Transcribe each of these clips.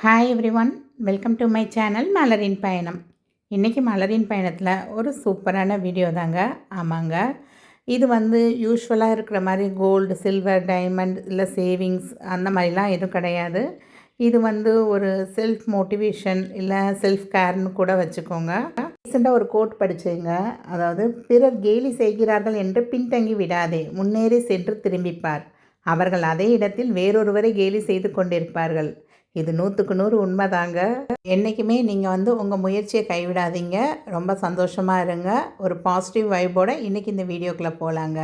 Hi everyone, welcome to my channel மலரின் பயணம். இன்றைக்கி மலரின் பயணத்தில் ஒரு சூப்பரான வீடியோ தாங்க. ஆமாங்க, இது யூஸ்வலாக இருக்கிற மாதிரி கோல்டு, சில்வர், டைமண்ட் இல்லை சேவிங்ஸ் அந்த மாதிரிலாம் எதுவும் கிடையாது. இது ஒரு செல்ஃப் மோட்டிவேஷன் இல்லை செல்ஃப் கேர்னு கூட வச்சுக்கோங்க. ரீசெண்டாக ஒரு கோட் படித்தேங்க. அதாவது, பிறர் கேலி செய்கிறார்கள் என்று பின்தங்கி விடாதே, முன்னேறி சென்று திரும்பிப்பார். அவர்கள் அதே இடத்தில் வேறொருவரை கேலி செய்து கொண்டிருப்பார்கள். இது 100க்கு 100 உண்மைதாங்க. என்றைக்குமே நீங்கள் உங்கள் முயற்சியை கைவிடாதீங்க. ரொம்ப சந்தோஷமாக இருங்க. ஒரு பாசிட்டிவ் வைப்போட இன்றைக்கி இந்த வீடியோக்குள்ளே போகலாங்க.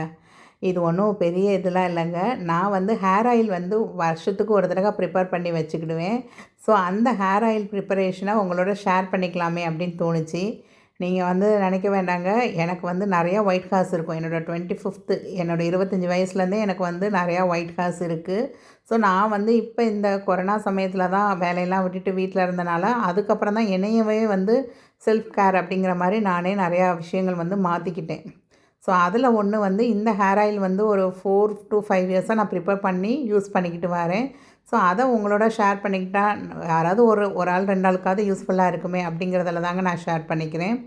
இது ஒன்றும் பெரிய இதெல்லாம் இல்லைங்க. நான் ஹேர் ஆயில் வருஷத்துக்கு ஒரு தடவை ப்ரிப்பேர் பண்ணி வச்சுக்கிடுவேன். ஸோ அந்த ஹேர் ஆயில் ப்ரிப்பரேஷனை உங்களோட ஷேர் பண்ணிக்கலாமே அப்படின்னு தோணுச்சு. நீங்கள் நினைக்க வேண்டாங்க, எனக்கு நிறையா ஒயிட் ஹேர்ஸ் இருக்கும். என்னோடய 25th, என்னோடய 25 வயசுலேருந்தே எனக்கு நிறையா ஒயிட் ஹேர்ஸ் இருக்குது. ஸோ நான் இப்போ இந்த கொரோனா சமயத்தில் தான் வேலையெல்லாம் விட்டுட்டு வீட்டில் இருந்தனால, அதுக்கப்புறம் தான் என்னையவே செல்ஃப் கேர் அப்படிங்கிற மாதிரி நானே நிறையா விஷயங்கள் மாற்றிக்கிட்டேன். ஸோ அதில் ஒன்று இந்த ஹேர் ஆயில் ஒரு 4 to 5 இயர்ஸாக நான் ப்ரிப்பேர் பண்ணி யூஸ் பண்ணிக்கிட்டு வரேன். ஸோ அதை உங்களோட ஷேர் பண்ணிக்கிட்டால் யாராவது ஒரு ஆள் 2 ஆளுக்காவது யூஸ்ஃபுல்லாக இருக்குமே அப்படிங்கிறதுல தாங்க நான் ஷேர் பண்ணிக்கிறேன்.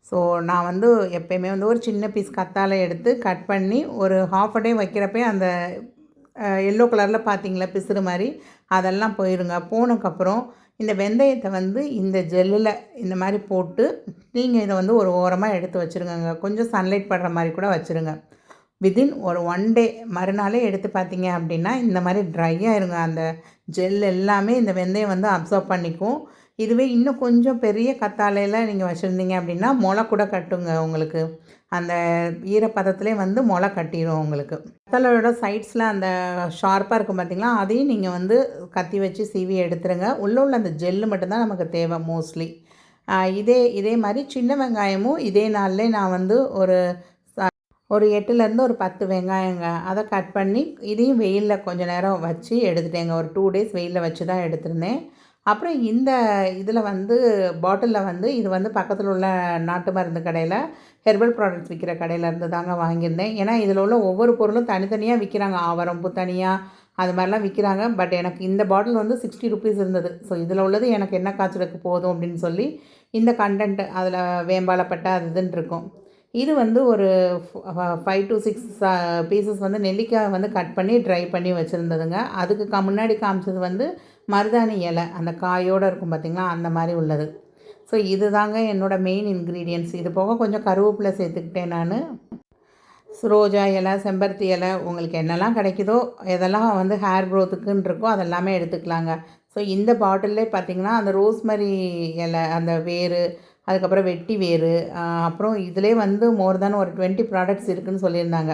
ஸோ நான் எப்போயுமே ஒரு சின்ன பீஸ் கத்தாழை எடுத்து கட் பண்ணி ஒரு ½ a டே வைக்கிறப்பே அந்த எல்லோ கலரில் பார்த்தீங்களா பிசுறு மாதிரி, அதெல்லாம் போயிருங்க. போனதுக்கப்புறம் இந்த வெந்தயத்தை இந்த ஜெல்லில் இந்த மாதிரி போட்டு நீங்கள் இதை ஒரு ஓரமாக எடுத்து வச்சுருங்க. கொஞ்சம் சன்லைட் படுற மாதிரி கூட வச்சுருங்க. வித்தின் ஒரு 1 டே மறுநாளே எடுத்து பார்த்தீங்க அப்படின்னா இந்த மாதிரி ட்ரை ஆயிருங்க. அந்த ஜெல் எல்லாமே இந்த வெந்தயம் அப்சர்வ் பண்ணிக்கும். இதுவே இன்னும் கொஞ்சம் பெரிய கத்தாழையில் நீங்கள் வச்சுருந்தீங்க அப்படின்னா முளை கூட கட்டுங்க. உங்களுக்கு அந்த ஈரப்பதத்திலே முளை கட்டிடும் உங்களுக்கு. கத்தாழையோட சைட்ஸில் அந்த ஷார்ப்பாக இருக்கும் பார்த்திங்களா, அதையும் நீங்கள் கத்தி வச்சு சீவி எடுத்துருங்க. உள்ள அந்த ஜெல்லு மட்டும்தான் நமக்கு தேவை மோஸ்ட்லி. இதே மாதிரி சின்ன வெங்காயமும் இதே நாள்லேயே நான் ஒரு 8லேருந்து ஒரு 10 வெங்காயங்க, அதை கட் பண்ணி இதையும் வெயிலில் கொஞ்சம் நேரம் வச்சு எடுத்துட்டேங்க. ஒரு 2 டேஸ் வெயிலில் வச்சு தான் எடுத்திருந்தேன். அப்புறம் இந்த இதில் பாட்டிலில் இது பக்கத்தில் உள்ள நாட்டு மருந்து கடையில், ஹெர்பல் ப்ராடக்ட்ஸ் விற்கிற கடையிலேருந்து தாங்க வாங்கியிருந்தேன். ஏன்னா இதில் உள்ள ஒவ்வொரு பொருளும் தனித்தனியாக விற்கிறாங்க. ஆவரம்பூ தனியாக அது மாதிரிலாம் விற்கிறாங்க. பட் எனக்கு இந்த பாட்டில் 60 ருபீஸ் இருந்தது. ஸோ இதில் உள்ளது எனக்கு என்ன காய்ச்சலுக்கு போதும் அப்படின்னு சொல்லி இந்த கண்டென்ட் அதில் வேம்பாலப்பட்ட அது இதுன்னு இருக்கும். இது ஒரு 5 to 6 பீசஸ் நெல்லிக்காய் கட் பண்ணி ட்ரை பண்ணி வச்சுருந்ததுங்க. அதுக்கு முன்னாடி காமிச்சது மருதாணி இலை, அந்த காயோடு இருக்கும் பார்த்திங்களா, அந்த மாதிரி உள்ளது. ஸோ இது தாங்க என்னோடய மெயின் இன்க்ரீடியன்ட்ஸ். இது போக கொஞ்சம் கருவேப்பிலை சேர்த்துக்கிட்டேன் நான். ரோஜா இலை, செம்பருத்தி இலை, உங்களுக்கு என்னெல்லாம் கிடைக்குதோ, எதெல்லாம் ஹேர் க்ரோத்துக்குன்னு இருக்கோ அதெல்லாமே எடுத்துக்கலாங்க. ஸோ இந்த பாட்டிலே பார்த்திங்கன்னா அந்த ரோஸ்மரி இலை, அந்த வேர், அதுக்கப்புறம் வெட்டி வேர், அப்புறம் இதிலே மோர் தேன் ஒரு 20 ப்ராடக்ட்ஸ் இருக்குதுன்னு சொல்லியிருந்தாங்க.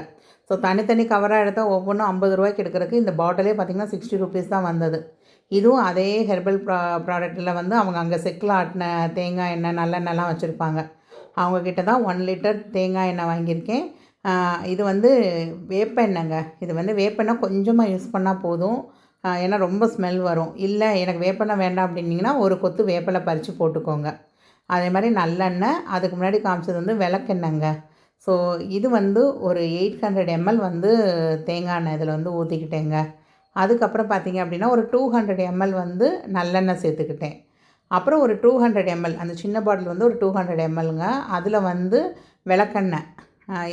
ஸோ தனித்தனி கவராக எடுத்தால் ஒவ்வொன்றும் 50 ரூபாய்க்கு எடுக்கிறதுக்கு இந்த பாட்டிலே பார்த்திங்கன்னா 60 ருபீஸ் தான் வந்தது. இதுவும் அதே ஹெர்பல் ப்ராடக்ட்டில் அவங்க அங்கே செக்கில் ஆட்டின தேங்காய் எண்ணெய், நல்லெண்ணெய்லாம் வச்சுருப்பாங்க. அவங்கக்கிட்ட தான் 1 லிட்டர் தேங்காய் எண்ணெய் வாங்கியிருக்கேன். இது வேப்ப எண்ணெய்ங்க. இது வேப்பெண்ணெய் கொஞ்சமாக யூஸ் பண்ணால் போதும். ஏன்னா ரொம்ப ஸ்மெல் வரும். இல்லை எனக்கு வேப்பெண்ணெய் வேண்டாம் அப்படின்னிங்கன்னா ஒரு கொத்து வேப்பிலை பறித்து போட்டுக்கோங்க. அதே மாதிரி நல்லெண்ணெய், அதுக்கு முன்னாடி காமிச்சது விளக்கெண்ணெய்ங்க. ஸோ இது ஒரு 800 ml தேங்காய் எண்ணெய் இதில் ஊற்றிக்கிட்டேங்க. அதுக்கப்புறம் பார்த்திங்க அப்படின்னா ஒரு 200 ml நல்லெண்ணெய் சேர்த்துக்கிட்டேன். அப்புறம் ஒரு 200 ml, அந்த சின்ன பாட்டில் ஒரு 200 mlங்க. அதில் விளக்கெண்ணெய்,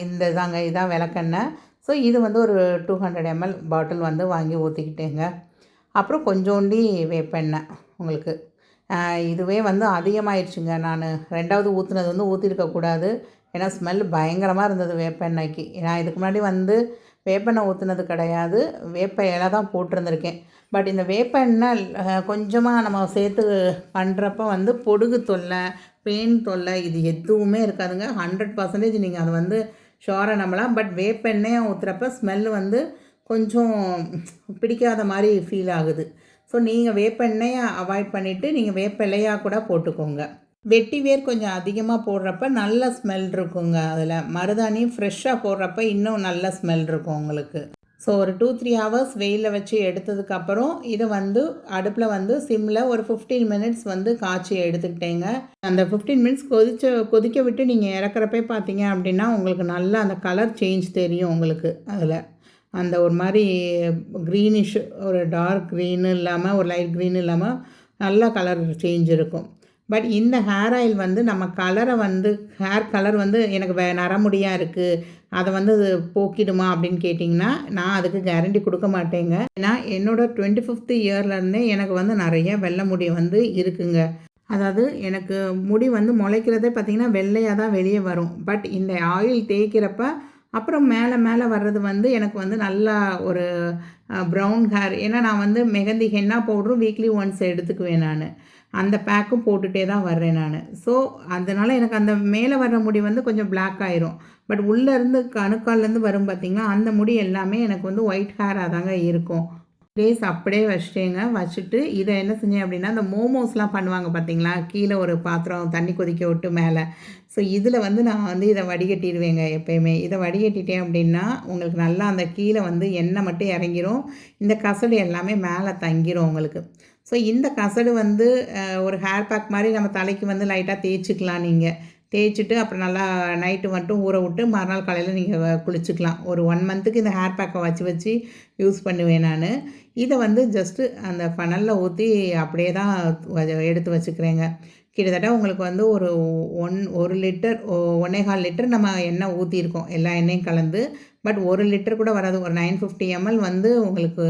இந்த இதான் விளக்கெண்ணெய். ஸோ இது ஒரு 200 ml பாட்டில் வாங்கி ஊற்றிக்கிட்டேங்க. அப்புறம் கொஞ்சோண்டி வேப்பெண்ணெய் உங்களுக்கு. இதுவே அதிகமாகிடுச்சுங்க. நான் 2வது ஊற்றுனது ஊற்றிருக்கக்கூடாது. ஏன்னா ஸ்மெல் பயங்கரமாக இருந்தது வேப்பெண்ணெய்க்கு. நான் இதுக்கு முன்னாடி வேப்பெண்ணெய் ஊற்றுனது கிடையாது, வேப்ப இலை தான் போட்டிருந்துருக்கேன். பட் இந்த வேப்பெண்ணெய் கொஞ்சமாக நம்ம சேர்த்து பண்ணுறப்ப பொடுகு தொல்லை, பெயின் தொல்லை இது எதுவுமே இருக்காதுங்க. 100% நீங்கள் அதை ஷோராக நம்பலாம். பட் வேப்பெண்ணெயை ஊற்றுறப்ப ஸ்மெல்லு கொஞ்சம் பிடிக்காத மாதிரி ஃபீல் ஆகுது. ஸோ நீங்கள் வேப்பெண்ணெயை அவாய்ட் பண்ணிவிட்டு நீங்கள் வேப்ப இலையாக கூட போட்டுக்கோங்க. வெட்டி வேர் கொஞ்சம் அதிகமாக போடுறப்ப நல்ல ஸ்மெல் இருக்குங்க. அதில் மருதாணி ஃப்ரெஷ்ஷாக போடுறப்ப இன்னும் நல்ல ஸ்மெல் இருக்கும் உங்களுக்கு. ஸோ ஒரு 2-3 ஹவர்ஸ் வெயிலில் வச்சு எடுத்ததுக்கப்புறம் இதை அடுப்பில் சிம்மில் ஒரு 15 மினிட்ஸ் காய்ச்சி எடுத்துக்கிட்டேங்க. அந்த 15 மினிட்ஸ் கொதிக்க விட்டு நீங்கள் இறக்குறப்பே பார்த்தீங்க அப்படின்னா உங்களுக்கு நல்லா அந்த கலர் சேஞ்ச் தெரியும் உங்களுக்கு. அதில் அந்த ஒரு மாதிரி க்ரீனிஷ், ஒரு டார்க் க்ரீனு இல்லாமல் ஒரு லைட் க்ரீன் இல்லாமல் நல்ல கலர் சேஞ்ச் இருக்கும். பட் இந்த ஹேர் ஆயில் வந்து நம்ம கலரை வந்து ஹேர் கலர் வந்து எனக்கு நரமுடியாக இருக்குது, அதை வந்து போக்கிடுமா அப்படின்னு கேட்டிங்கன்னா, நான் அதுக்கு கேரண்டி கொடுக்க மாட்டேங்க. ஏன்னா என்னோட 25th இயர்லேருந்தே எனக்கு வந்து நிறைய வெள்ளை முடி வந்து இருக்குங்க. அதாவது எனக்கு முடி வந்து முளைக்கிறதே பார்த்திங்கன்னா வெள்ளையாக தான் வெளியே வரும். பட் இந்த ஆயில் தேய்க்கிறப்ப அப்புறம் மேலே மேலே வர்றது வந்து எனக்கு வந்து நல்லா ஒரு ப்ரௌன் ஹேர். ஏன்னா நான் வந்து மெஹந்தி ஹென்னா பவுடரும் வீக்லி ஒன்ஸ் எடுத்துக்குவேன் நான். அந்த பேக்கும் போட்டுகிட்டே தான் வர்றேன் நான். ஸோ அதனால் எனக்கு அந்த மேலே வர்ற முடி வந்து கொஞ்சம் பிளாக் ஆயிரும். பட் உள்ளேருந்து கணுக்கால்லேருந்து வரும் பார்த்திங்களா, அந்த முடி எல்லாமே எனக்கு வந்து ஒயிட் ஹேராக தாங்க இருக்கும். டேஸ் அப்படியே வச்சுட்டேங்க. வச்சுட்டு இதை என்ன செஞ்சேன் அப்படின்னா, இந்த மோமோஸ்லாம் பண்ணுவாங்க பார்த்தீங்களா, கீழே ஒரு பாத்திரம் தண்ணி கொதிக்க விட்டு மேலே. ஸோ இதில் வந்து நான் வந்து இதை வடிகட்டிடுவேங்க எப்போயுமே. இதை வடிகட்டிட்டேன் அப்படின்னா உங்களுக்கு நல்லா அந்த கீழே வந்து எண்ணெய் மட்டும் இறங்கிரும். இந்த கசடு எல்லாமே மேலே தங்கிரும் உங்களுக்கு. ஸோ இந்த கசடு வந்து ஒரு ஹேர் பேக் மாதிரி நம்ம தலைக்கு வந்து லைட்டாக தேய்ச்சிக்கலாம் நீங்கள். தேய்ச்சிட்டு அப்புறம் நல்லா நைட்டு மட்டும் ஊற விட்டு மறுநாள் காலையில் நீங்கள் குளிச்சுக்கலாம். ஒரு 1 மந்த்துக்கு இந்த ஹேர் பேக்கை வச்சு யூஸ் பண்ணுவேன் நான். இதை வந்து ஜஸ்ட்டு அந்த ஃபனலில் ஊற்றி அப்படியே தான் எடுத்து வச்சுக்கிறேங்க. கிட்டத்தட்ட உங்களுக்கு வந்து ஒரு 1 லிட்டர் 1 1/4 லிட்டர் நம்ம எண்ணெய் ஊற்றிருக்கோம், எல்லா எண்ணெயும் கலந்து. பட் 1 லிட்டர் கூட வராது. ஒரு 950 ml வந்து உங்களுக்கு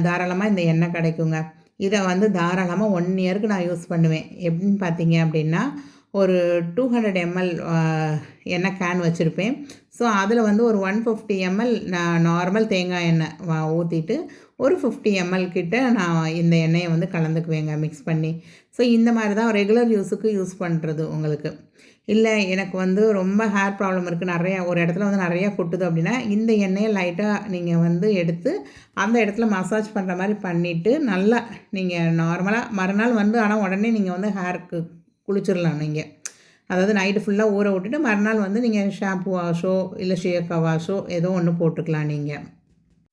தாராளமாக இந்த எண்ணெய் கிடைக்குங்க. இதை வந்து தாராளமாக 1 இயருக்கு நான் யூஸ் பண்ணுவேன். எப்படின்னு பார்த்தீங்க அப்படின்னா, ஒரு 200 ml எண்ணெய் கேன் வச்சுருப்பேன். ஸோ அதில் வந்து ஒரு 150 ml நான் நார்மல் தேங்காய் எண்ணெய் ஊற்றிட்டு ஒரு 50 ml கிட்ட நான் இந்த எண்ணெயை வந்து கலந்துக்குவேங்க மிக்ஸ் பண்ணி. ஸோ இந்த மாதிரி தான் ரெகுலர் யூஸுக்கு யூஸ் பண்ணுறது உங்களுக்கு. இல்லை எனக்கு வந்து ரொம்ப ஹேர் ப்ராப்ளம் இருக்குது, நிறையா ஒரு இடத்துல வந்து நிறையா கொட்டுது அப்படின்னா, இந்த எண்ணெயை லைட்டாக நீங்கள் வந்து எடுத்து அந்த இடத்துல மசாஜ் பண்ணுற மாதிரி பண்ணிவிட்டு நல்லா நீங்கள் நார்மலாக மறுநாள் வந்து ஆனால் உடனே நீங்கள் வந்து ஹேருக்கு குளிச்சிடலாம் நீங்கள். அதாவது நைட்டு ஃபுல்லாக ஊற விட்டுட்டு மறுநாள் வந்து நீங்கள் ஷாம்பு வாஷோ இல்லை ஷேக்கா வாஷோ ஏதோ ஒன்று போட்டுக்கலாம் நீங்கள்.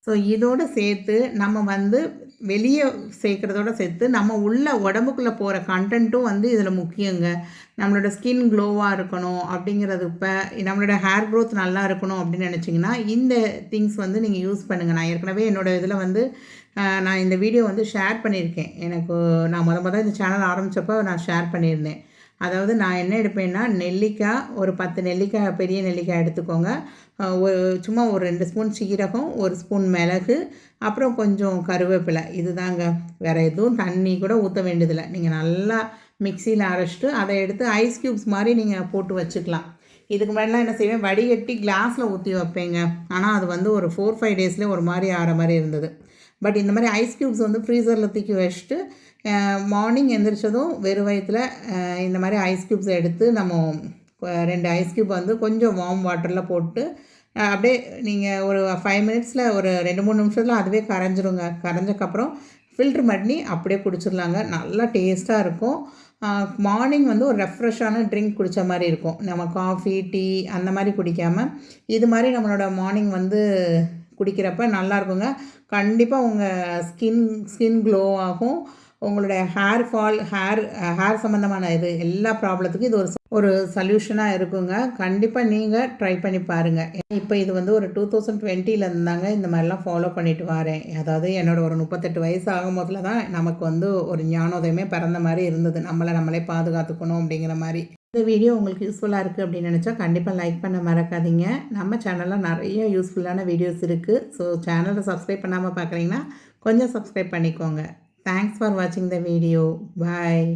ஸோ இதோடு சேர்த்து நம்ம வந்து வெளியே சேர்க்குறதோட சேர்த்து நம்ம உள்ள உடம்புக்குள்ளே போகிற கண்டென்ட்டும் வந்து இதில் முக்கியங்க. நம்மளோட ஸ்கின் க்ளோவாக இருக்கணும் அப்படிங்கிறது, இப்போ நம்மளோட ஹேர் க்ரோத் நல்லா இருக்கணும் அப்படின்னு நினச்சிங்கன்னா இந்த திங்ஸ் வந்து நீங்கள் யூஸ் பண்ணுங்கள். நான் ஏற்கனவே என்னோடய இதில் வந்து நான் இந்த வீடியோ வந்து ஷேர் பண்ணியிருக்கேன். நான் மொதல் இந்த சேனல் ஆரம்பித்தப்போ நான் ஷேர் பண்ணியிருந்தேன். அதாவது நான் என்ன எடுப்பேன்னா, நெல்லிக்காய் ஒரு 10 நெல்லிக்காய், பெரிய நெல்லிக்காய் எடுத்துக்கோங்க. சும்மா ஒரு 2 ஸ்பூன் சீரகம், 1 ஸ்பூன் மிளகு, அப்புறம் கொஞ்சம் கருவேப்பிலை. இதுதாங்க, வேறு எதுவும் தண்ணி கூட ஊற்ற வேண்டியதில்லை. நீங்கள் நல்லா மிக்சியில் அரைச்சிட்டு அதை எடுத்து ஐஸ் க்யூப்ஸ் மாதிரி நீங்கள் போட்டு வச்சுக்கலாம். இதுக்கு முன்னாடிலாம் என்ன செய்வேன், வடிகட்டி கிளாஸில் ஊற்றி வைப்பேங்க. ஆனால் அது வந்து ஒரு 4-5 டேஸ்லேயே ஒரு மாதிரி ஆகிற மாதிரி இருந்தது. பட் இந்த மாதிரி ஐஸ் க்யூப்ஸ் வந்து ஃப்ரீசரில் தூக்கி வச்சுட்டு மார்னிங் எந்திரிச்சதும் வெறும் வயிற்றில் இந்த மாதிரி ஐஸ் க்யூப்ஸை எடுத்து நம்ம 2 ஐஸ் க்யூப் வந்து கொஞ்சம் வார்ம் வாட்டரில் போட்டு அப்படியே நீங்கள் ஒரு 5 மினிட்ஸில் ஒரு 2-3 நிமிஷத்தில் அதுவே கரைஞ்சிருங்க. கரைஞ்சக்கப்புறம் ஃபில்ட்ரு பண்ணி அப்படியே குடிச்சிடலாங்க. நல்லா டேஸ்ட்டாக இருக்கும். மார்னிங் வந்து ஒரு ரெஃப்ரெஷ்ஷான ட்ரிங்க் குடித்த மாதிரி இருக்கும். நம்ம காஃபி, டீ அந்த மாதிரி குடிக்காமல் இது மாதிரி நம்மளோட மார்னிங் வந்து குடிக்கிறப்ப நல்லாயிருக்குங்க. கண்டிப்பாக உங்கள் ஸ்கின் க்ளோ ஆகும். உங்களுடைய ஹேர் ஃபால், ஹேர் சம்மந்தமான இது எல்லா ப்ராப்ளத்துக்கும் இது ஒரு சொல்யூஷனாக இருக்குங்க. கண்டிப்பாக நீங்கள் ட்ரை பண்ணி பாருங்கள். இப்போ இது வந்து ஒரு 2020லேருந்து தாங்க இந்த மாதிரிலாம் ஃபாலோ பண்ணிட்டு வரேன். அதாவது என்னோட ஒரு 38 வயசு ஆகும் போதில் தான் நமக்கு வந்து ஒரு ஞானோதயமே பிறந்த மாதிரி இருந்தது. நம்மளே பாதுகாத்துக்கணும் அப்படிங்கிற மாதிரி. இந்த வீடியோ உங்களுக்கு யூஸ்ஃபுல்லாக இருக்குது அப்படின்னு நினச்சா கண்டிப்பாக லைக் பண்ண மறக்காதீங்க. நம்ம சேனலில் நிறைய யூஸ்ஃபுல்லான வீடியோஸ் இருக்குது. ஸோ சேனலை சப்ஸ்கிரைப் பண்ணாமல் பார்க்குறீங்கன்னா கொஞ்சம் சப்ஸ்கிரைப் பண்ணிக்கோங்க. Thanks for watching the video. Bye.